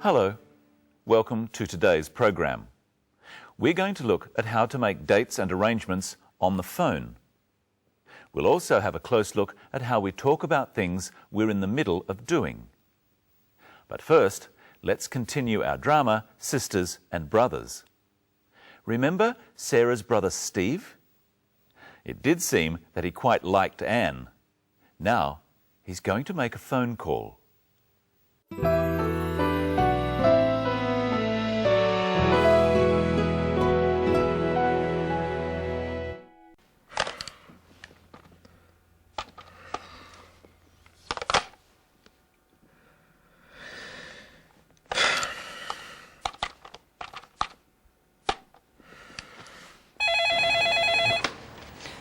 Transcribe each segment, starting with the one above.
Hello, welcome to today's program. We're going to look at how to make dates and arrangements on the phone. We'll also have a close look at how we talk about things we're in the middle of doing. But first, let's continue our drama, Sisters and Brothers. Remember Sarah's brother Steve? It did seem that he quite liked Anne. Now, he's going to make a phone call.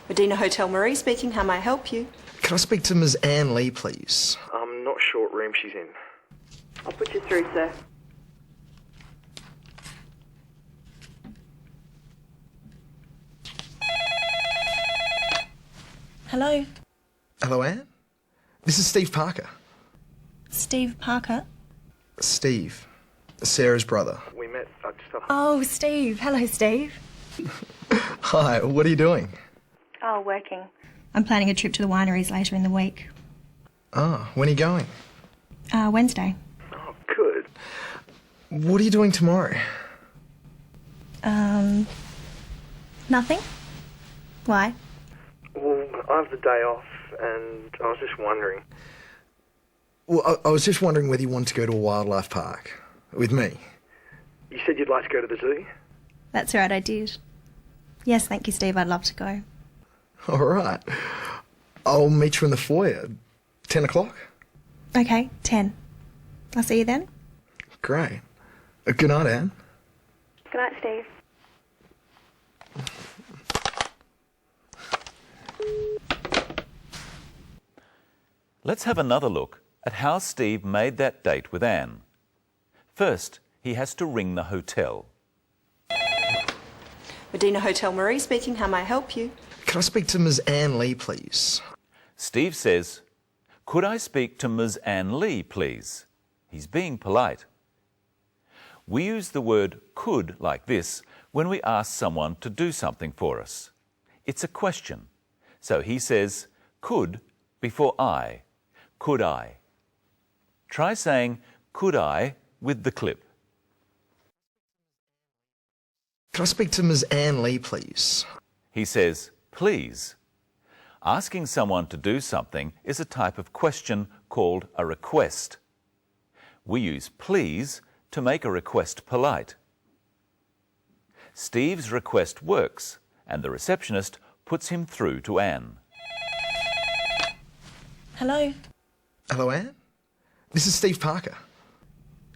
Medina Hotel Marie speaking. How may I help you? Can I speak to Ms. Anne Lee, please? I'm not sure what room she's in. I'll put you through, sir. Hello, Hello, Anne? This is Steve Parker. Steve Parker. Steve, Sarah's brother. We met, Oh, Steve. Hello, Steve. Hi, what are you doing? Oh, working. I'm planning a trip to the wineries later in the week. Ah, when are you going? Wednesday. Oh, good. What are you doing tomorrow? Nothing? Why? Well, I have the day off, and I was just wondering. Well, I was just wondering whether you wanted to go to a wildlife park with me. You said you'd like to go to the zoo? That's right, I did. Yes, thank you, Steve. I'd love to go. All right. I'll meet you in the foyer. 10 o'clock? Okay, 10. I'll see you then. Great. Good night, Anne. Good night, Steve. Let's have another look at how Steve made that date with Anne. First, he has to ring the hotel. Medina Hotel Marie speaking. How may I help you? Can I speak to Ms. Anne Lee, please? Steve says, "Could I speak to Ms. Anne Lee, please?" He's being polite. We use the word could like this when we ask someone to do something for us. It's a question. So he says, could before I. Could I? Try saying, could I, with the clip. Can I speak to Ms. Anne Lee, please? He says, please. Asking someone to do something is a type of question called a request. We use please to make a request polite. Steve's request works, and the receptionist puts him through to Anne. Hello, Hello, Anne? This is Steve Parker.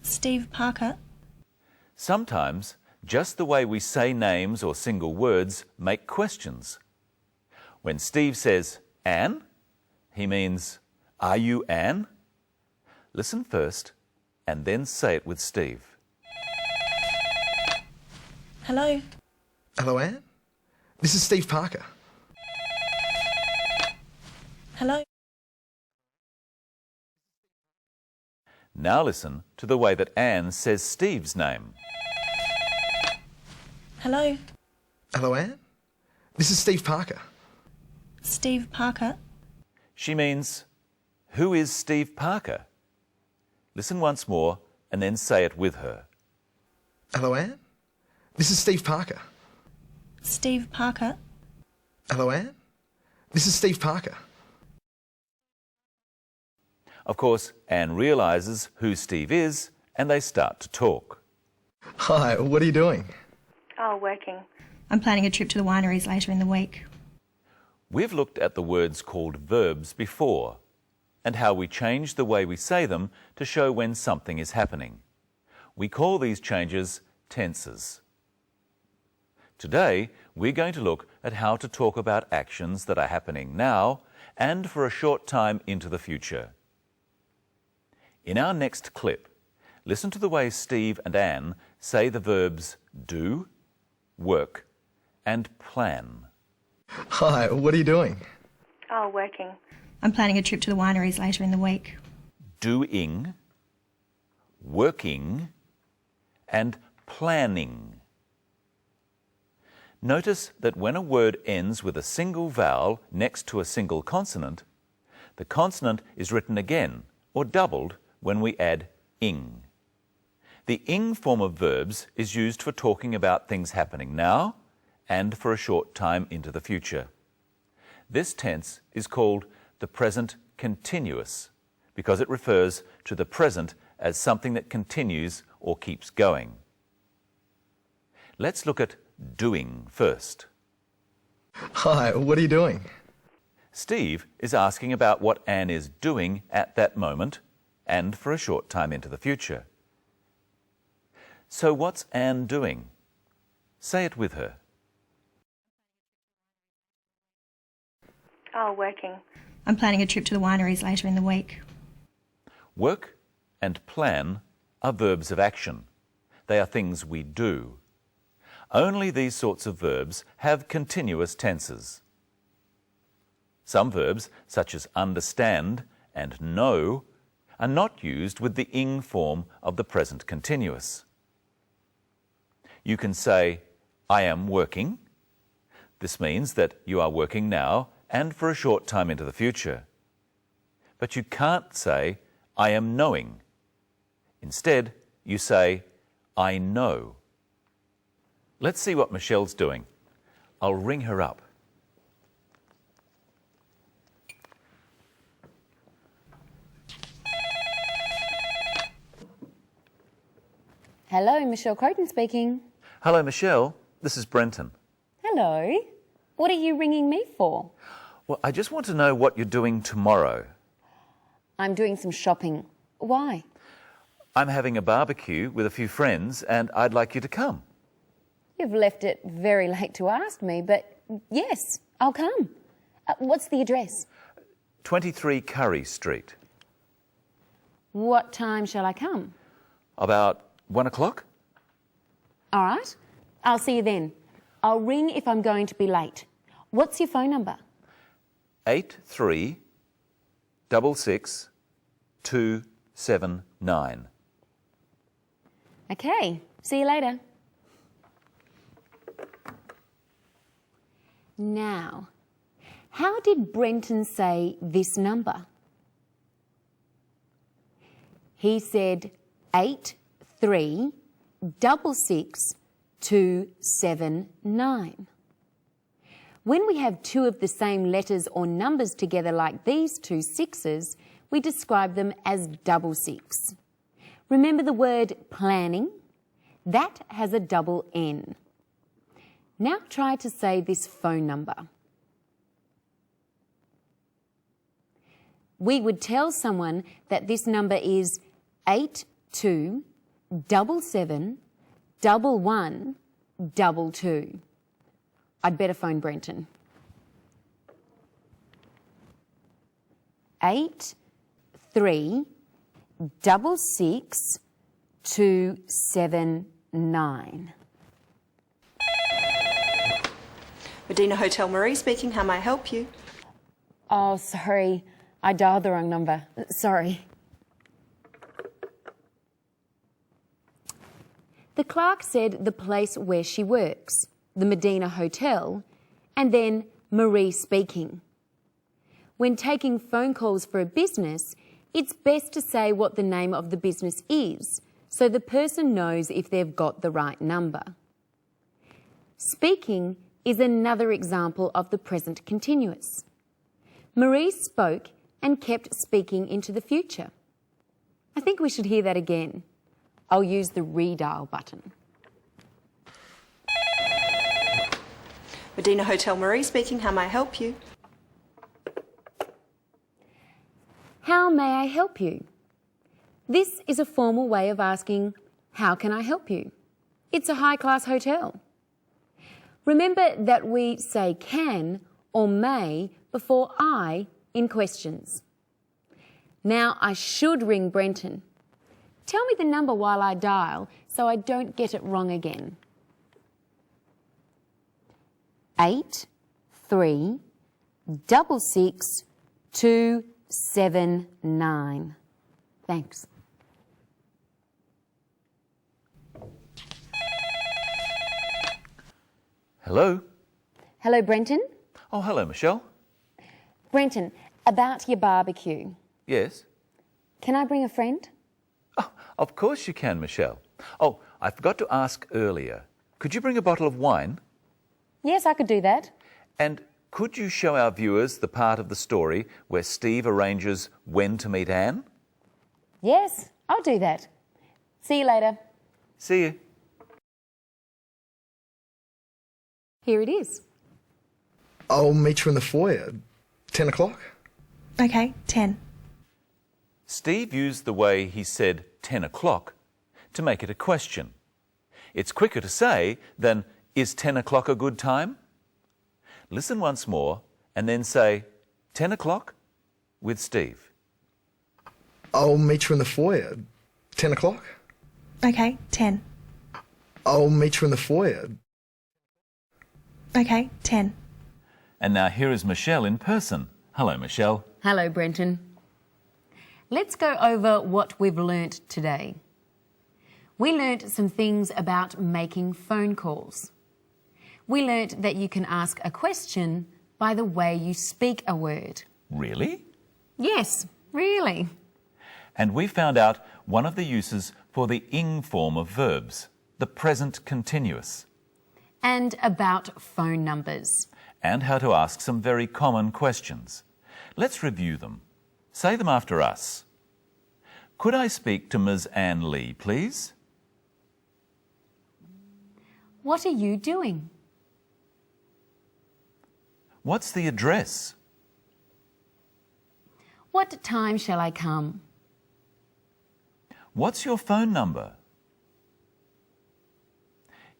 Steve Parker. Sometimes, just the way we say names or single words make questions. When Steve says, Anne, he means, are you Anne? Listen first, and then say it with Steve. Hello, Hello, Anne? This is Steve Parker. hello. Now listen to the way that Anne says Steve's name. Hello, Hello, Anne? This is Steve Parker. Steve Parker. She means, who is Steve Parker? Listen once more and then say it with her. Hello, Anne? This is Steve Parker. Steve Parker. Hello, Anne? This is Steve Parker. Of course, Anne realises who Steve is and they start to talk. Hi, what are you doing? Oh, working. I'm planning a trip to the wineries later in the week. We've looked at the words called verbs before and how we change the way we say them to show when something is happening. We call these changes tenses. Today, we're going to look at how to talk about actions that are happening now and for a short time into the future. In our next clip, listen to the way Steve and Anne say the verbs do, work, and plan. Hi, what are you doing? Oh, working. I'm planning a trip to the wineries later in the week. Doing, working, and planning. Notice that when a word ends with a single vowel next to a single consonant, the consonant is written again or doubled when we add ing. The ing form of verbs is used for talking about things happening now and for a short time into the future. This tense is called the present continuous because it refers to the present as something that continues or keeps going. Let's look at doing first. Hi, what are you doing? Steve is asking about what Anne is doing at that moment and for a short time into the future. So what's Anne doing? Say it with her. Oh, working. I'm planning a trip to the wineries later in the week. Work and plan are verbs of action. They are things we do. Only these sorts of verbs have continuous tenses. Some verbs, such as understand and know, are not used with the ing form of the present continuous. You can say, I am working. This means that you are working now and for a short time into the future. But you can't say, I am knowing. Instead, you say, I know. Let's see what Michelle's doing. I'll ring her up. Hello, Michelle Croton speaking. Hello, Michelle. This is Brenton. Hello. What are you ringing me for? Well, I just want to know what you're doing tomorrow. I'm doing some shopping. Why? I'm having a barbecue with a few friends and I'd like you to come. You've left it very late to ask me, but yes, I'll come. What's the address? 23 Curry Street. What time shall I come? About 1 o'clock? All right. I'll see you then. I'll ring if I'm going to be late. What's your phone number? 8366 279. Okay. See you later. Now, how did Brenton say this number? He said 8366 279. When we have two of the same letters or numbers together like these two sixes, we describe them as double six. Remember the word planning? That has a double N. Now try to say this phone number. We would tell someone that this number is 82771122. I'd better phone Brenton. 8366 279. Medina Hotel Marie speaking. How may I help you? Oh, sorry. I dialed the wrong number. Sorry. The clerk said the place where she works, the Medina Hotel, and then Marie speaking. When taking phone calls for a business, it's best to say what the name of the business is so the person knows if they've got the right number. Speaking is another example of the present continuous. Marie spoke and kept speaking into the future. I think we should hear that again. I'll use the redial button. Medina Hotel Marie speaking. How may I help you? How may I help you? This is a formal way of asking, how can I help you? It's a high-class hotel. Remember that we say can or may before I in questions. Now I should ring Brenton. Tell me the number while I dial so I don't get it wrong again. 8366 279. Thanks. Hello? Hello, Brenton. Oh, hello, Michelle. Brenton, about your barbecue. Yes? Can I bring a friend? Oh, of course you can, Michelle. Oh, I forgot to ask earlier. Could you bring a bottle of wine? Yes, I could do that. And could you show our viewers the part of the story where Steve arranges when to meet Anne? Yes, I'll do that. See you later. See you. Here it is. I'll meet you in the foyer. 10 o'clock? Okay, 10. Steve used the way he said 10 o'clock to make it a question. It's quicker to say than, is 10 o'clock a good time? Listen once more and then say 10 o'clock with Steve. I'll meet you in the foyer. 10 o'clock? Okay, 10. I'll meet you in the foyer. Okay, 10. And now here is Michelle in person. Hello, Michelle. Hello, Brenton. Let's go over what we've learnt today. We learnt some things about making phone calls. We learnt that you can ask a question by the way you speak a word. Really? Yes, really. And we found out one of the uses for the ing form of verbs, the present continuous, And about phone numbers. and how to ask some very common questions. Let's review them. Say them after us. Could I speak to Ms. Anne Lee, please? What are you doing? What's the address? What time shall I come? What's your phone number?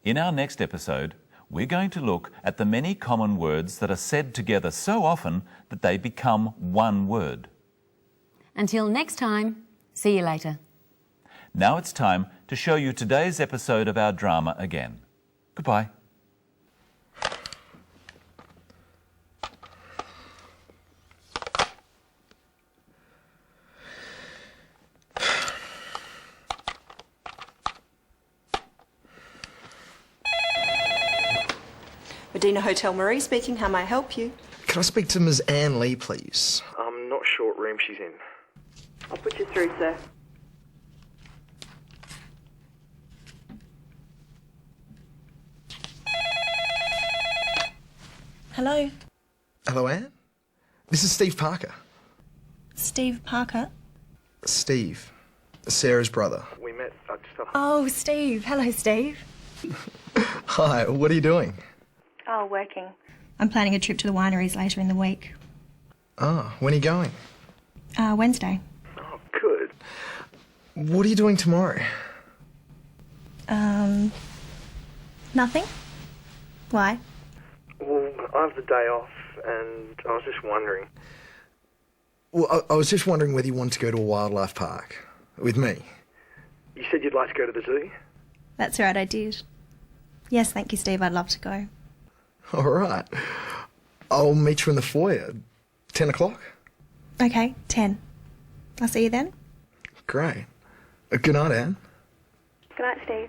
In our next episode, we're going to look at the many common words that are said together so often that they become one word. Until next time, see you later. Now it's time to show you today's episode of our drama again. Goodbye. Medina Hotel Marie speaking. How may I help you? Can I speak to Ms. Anne Lee, please? I'm not sure what room she's in. I'll put you through, sir. Hello, Hello, Anne? This is Steve Parker. Steve Parker. Steve, Sarah's brother. We met, I just... Oh, Steve. Hello, Steve. Hi, what are you doing? Oh, working. I'm planning a trip to the wineries later in the week. Ah, when are you going? Wednesday. Oh, good. What are you doing tomorrow? Nothing? Why? Well, I have the day off, and I was just wondering. Well, I was just wondering whether you wanted to go to a wildlife park with me. You said you'd like to go to the zoo? That's right, I did. Yes, thank you, Steve. I'd love to go. All right. I'll meet you in the foyer. 10 o'clock? Okay, 10. I'll see you then. Great. Good night, Anne. Good night, Steve.